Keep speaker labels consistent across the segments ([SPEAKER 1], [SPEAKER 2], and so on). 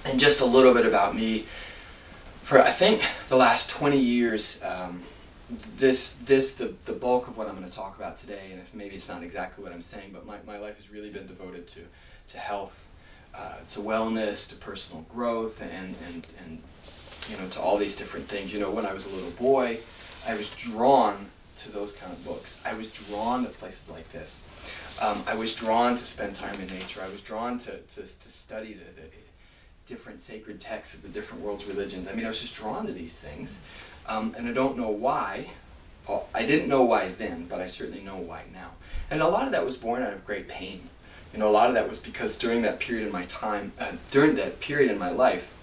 [SPEAKER 1] And just a little bit about me. For I think the last 20 years, the bulk of what I'm going to talk about today, and if maybe it's not exactly what I'm saying, but my life has really been devoted to health, to wellness, to personal growth, and to all these different things. When I was a little boy, I was drawn to those kind of books. I was drawn to places like this. I was drawn to spend time in nature. I was drawn to study the different sacred texts of the different world's religions. I was just drawn to these things. And I don't know why. Well, I didn't know why then, but I certainly know why now. And a lot of that was born out of great pain. A lot of that was because during that period in my time, during that period in my life,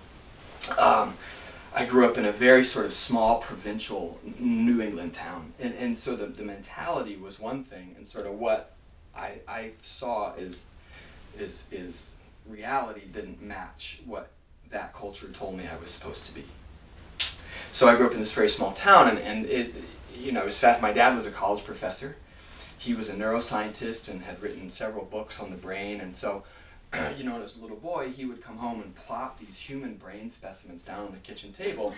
[SPEAKER 1] I grew up in a very sort of small provincial New England town. And so the mentality was one thing, and sort of what I saw is reality didn't match what that culture told me I was supposed to be. So I grew up in this very small town, and it was fast. My dad was a college professor. He was a neuroscientist and had written several books on the brain, and so as a little boy, he would come home and plop these human brain specimens down on the kitchen table.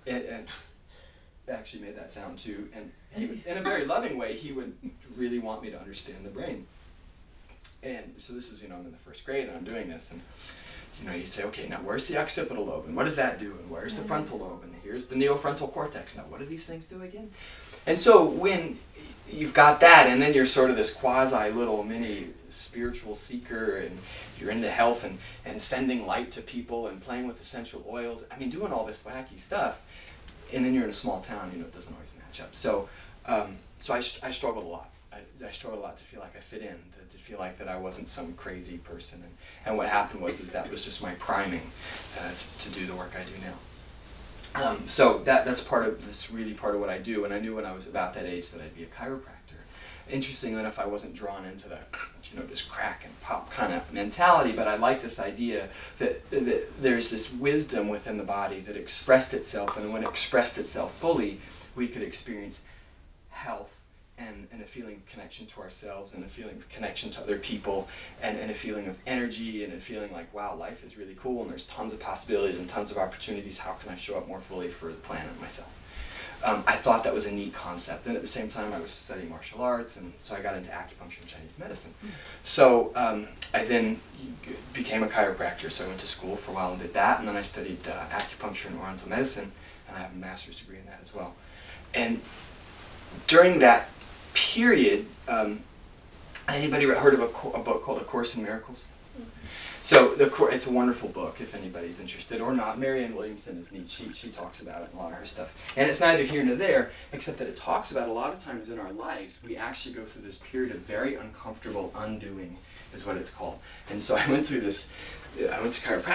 [SPEAKER 1] and actually made that sound too, and he would, in a very loving way, he would really want me to understand the brain. And so this is, I'm in the first grade and I'm doing this, and you say, okay, now where's the occipital lobe, and what does that do, and where's the frontal lobe, and here's the neofrontal cortex. Now what do these things do again? And so when you've got that, and then you're sort of this quasi little mini spiritual seeker, and you're into health and sending light to people and playing with essential oils, doing all this wacky stuff, and then you're in a small town, it doesn't always match up. So I struggled a lot. I struggled a lot to feel like I fit in, to feel like that I wasn't some crazy person. And what happened was that was just my priming to do the work I do now. So that's part of what I do. And I knew when I was about that age that I'd be a chiropractor. Interestingly enough, I wasn't drawn into the just crack and pop kind of mentality, but I like this idea that there's this wisdom within the body that expressed itself, and when it expressed itself fully, we could experience health and a feeling of connection to ourselves, and a feeling of connection to other people, and a feeling of energy, and a feeling like, wow, life is really cool, and there's tons of possibilities and tons of opportunities. How can I show up more fully for the planet and myself? I thought that was a neat concept, and at the same time I was studying martial arts, and so I got into acupuncture and Chinese medicine. So I then became a chiropractor, so I went to school for a while and did that, and then I studied acupuncture and oriental medicine, and I have a master's degree in that as well. And during that period, anybody heard of a book called A Course in Miracles? So it's a wonderful book if anybody's interested, or not. Marianne Williamson is neat. She talks about it in a lot of her stuff. And it's neither here nor there, except that it talks about a lot of times in our lives, we actually go through this period of very uncomfortable undoing, is what it's called. And so I went to chiropractic.